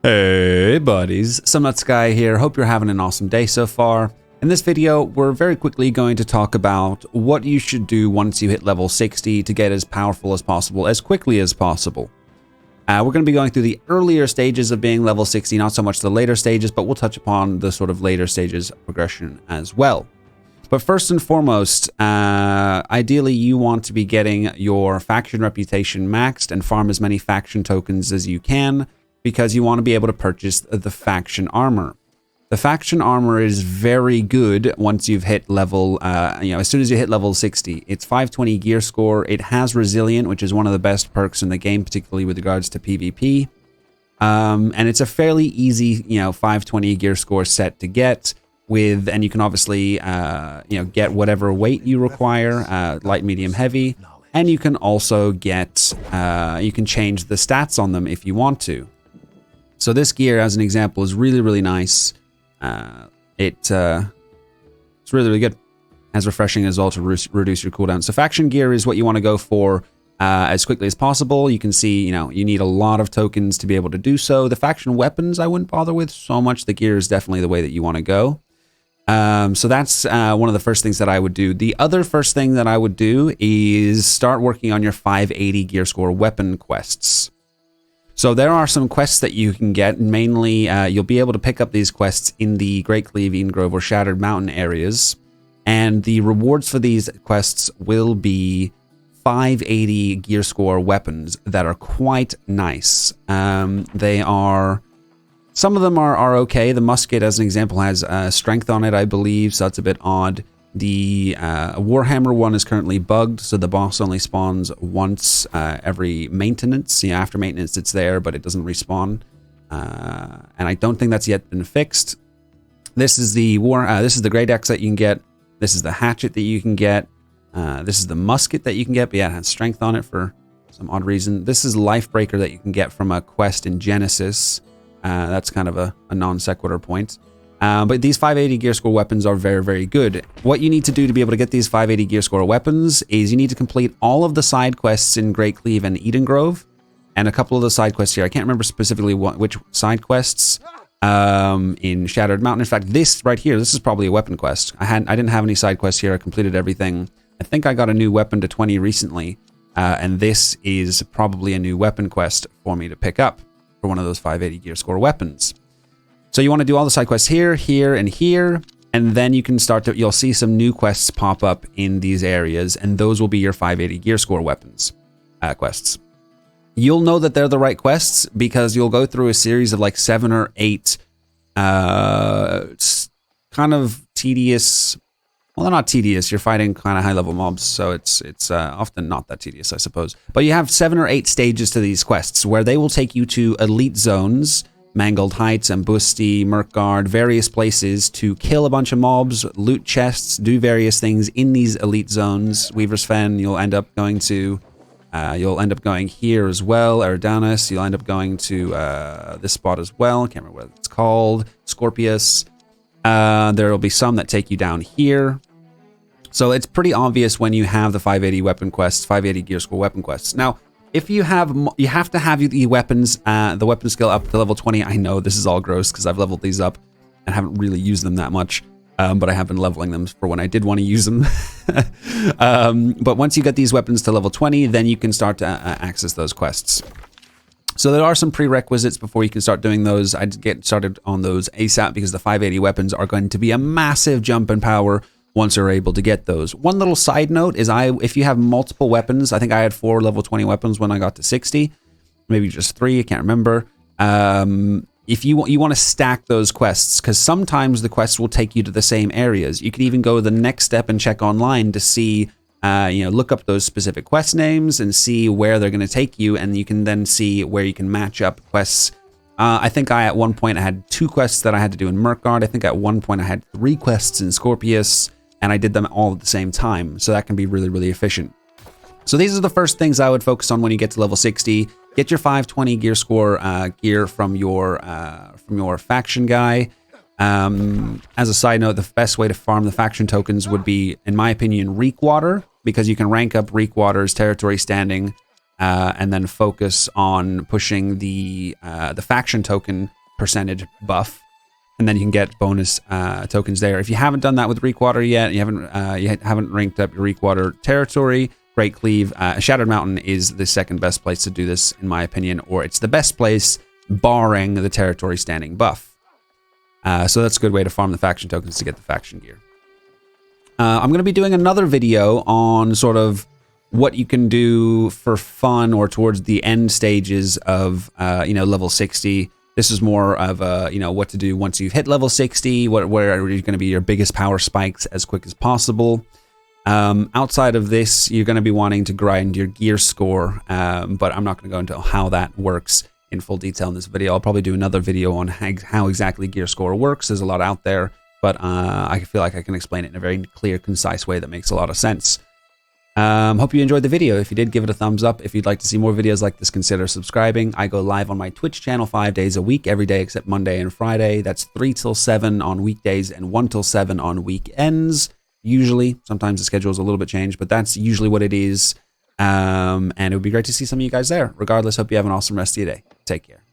Hey buddies, SomeNutzGuy here. Hope you're having an awesome day so far. In this video, we're very quickly going to talk about what you should do once you hit level 60 to get as powerful as possible, as quickly as possible. We're going to be going through the earlier stages of being level 60, not so much the later stages, but we'll touch upon the sort of later stages of progression as well. But first and foremost, ideally you want to be getting your faction reputation maxed and farm as many faction tokens as you can, because you want to be able to purchase the faction armor. The faction armor is very good once you've hit level, as soon as you hit level 60. It's 520 gear score. It has resilient, which is one of the best perks in the game, particularly with regards to PvP. And it's a fairly easy, 520 gear score set to get with, and you can obviously, get whatever weight you require, light, medium, heavy. And you can also get, you can change the stats on them if you want to. So this gear, as an example, is really, really nice. It's really, really good. As refreshing as well to reduce your cooldown. So faction gear is what you want to go for as quickly as possible. You can see, you need a lot of tokens to be able to do so. The faction weapons I wouldn't bother with so much. The gear is definitely the way that you want to go. So that's one of the first things that I would do. The other first thing that I would do is start working on your 580 gear score weapon quests. So there are some quests that you can get. Mainly, you'll be able to pick up these quests in the Great Cleave, Eden Grove, or Shattered Mountain areas. And the rewards for these quests will be 580 gear score weapons that are quite nice. Some of them are okay. The musket, as an example, has strength on it, I believe, so that's a bit odd. The Warhammer one is currently bugged, so the boss only spawns once every maintenance. After maintenance it's there, but it doesn't respawn. And I don't think that's yet been fixed. This is the this is the great axe that you can get. This is the hatchet that you can get. This is the musket that you can get, but yeah, it has strength on it for some odd reason. This is Lifebreaker that you can get from a quest in Genesis. That's kind of a non sequitur point. But these 580 gear score weapons are very, very good. What you need to do to be able to get these 580 gear score weapons is you need to complete all of the side quests in Great Cleave and Eden Grove, and a couple of the side quests here. I can't remember specifically which side quests in Shattered Mountain. In fact, this right here, this is probably a weapon quest. I didn't have any side quests here. I completed everything. I think I got a new weapon to 20 recently, and this is probably a new weapon quest for me to pick up for one of those 580 gear score weapons. So you want to do all the side quests here, here, and here, and then you can you'll see some new quests pop up in these areas, and those will be your 580 gear score weapons quests. You'll know that they're the right quests because you'll go through a series of like 7 or 8 kind of tedious. Well, they're not tedious. You're fighting kind of high-level mobs, so it's often not that tedious, I suppose. But you have 7 or 8 stages to these quests where they will take you to elite zones, Mangled Heights, Ambusti, Murkgard, various places to kill a bunch of mobs, loot chests, do various things in these elite zones. Weaver's Fen, you'll end up going here as well. Eridanus, you'll end up going to this spot as well. Can't remember what it's called. Scorpius. There will be some that take you down here. So it's pretty obvious when you have the 580 weapon quests, 580 gear score weapon quests. Now, if you have to have the weapons, the weapon skill up to level 20. I know this is all gross because I've leveled these up and haven't really used them that much, but I have been leveling them for when I did want to use them. But once you get these weapons to level 20, then you can start to access those quests. So there are some prerequisites before you can start doing those. I'd get started on those ASAP because the 580 weapons are going to be a massive jump in power once you're able to get those. One little side note is if you have multiple weapons, I think I had 4 level 20 weapons when I got to 60, maybe just 3, I can't remember. If you want to stack those quests, because sometimes the quests will take you to the same areas. You could even go the next step and check online to see, look up those specific quest names and see where they're going to take you, and you can then see where you can match up quests. I think at one point I had 2 quests that I had to do in Murkgard. I think at one point I had 3 quests in Scorpius, and I did them all at the same time, so that can be really, really efficient. So these are the first things I would focus on when you get to level 60. Get your 520 gear score gear from your faction guy. As a side note, the best way to farm the faction tokens would be, in my opinion, Reek Water, because you can rank up Reek Water's territory standing and then focus on pushing the faction token percentage buff, and then you can get bonus tokens there. If you haven't done that with Reekwater yet, you haven't ranked up your Reekwater territory, Great Cleave, Shattered Mountain is the second best place to do this, in my opinion, or it's the best place, barring the territory standing buff. So that's a good way to farm the faction tokens to get the faction gear. I'm going to be doing another video on sort of what you can do for fun or towards the end stages of, level 60. This is more of a, what to do once you've hit level 60, where are going to be your biggest power spikes as quick as possible. Outside of this, you're going to be wanting to grind your gear score, but I'm not going to go into how that works in full detail in this video. I'll probably do another video on how exactly gear score works. There's a lot out there, but I feel like I can explain it in a very clear, concise way that makes a lot of sense. Hope you enjoyed the video. If you did, give it a thumbs up. If you'd like to see more videos like this, consider subscribing. I go live on my Twitch channel 5 days a week, every day except Monday and Friday. That's 3 till 7 on weekdays and 1 till 7 on weekends. Usually, sometimes the schedule is a little bit changed, but that's usually what it is. And it would be great to see some of you guys there. Regardless, hope you have an awesome rest of your day. Take care.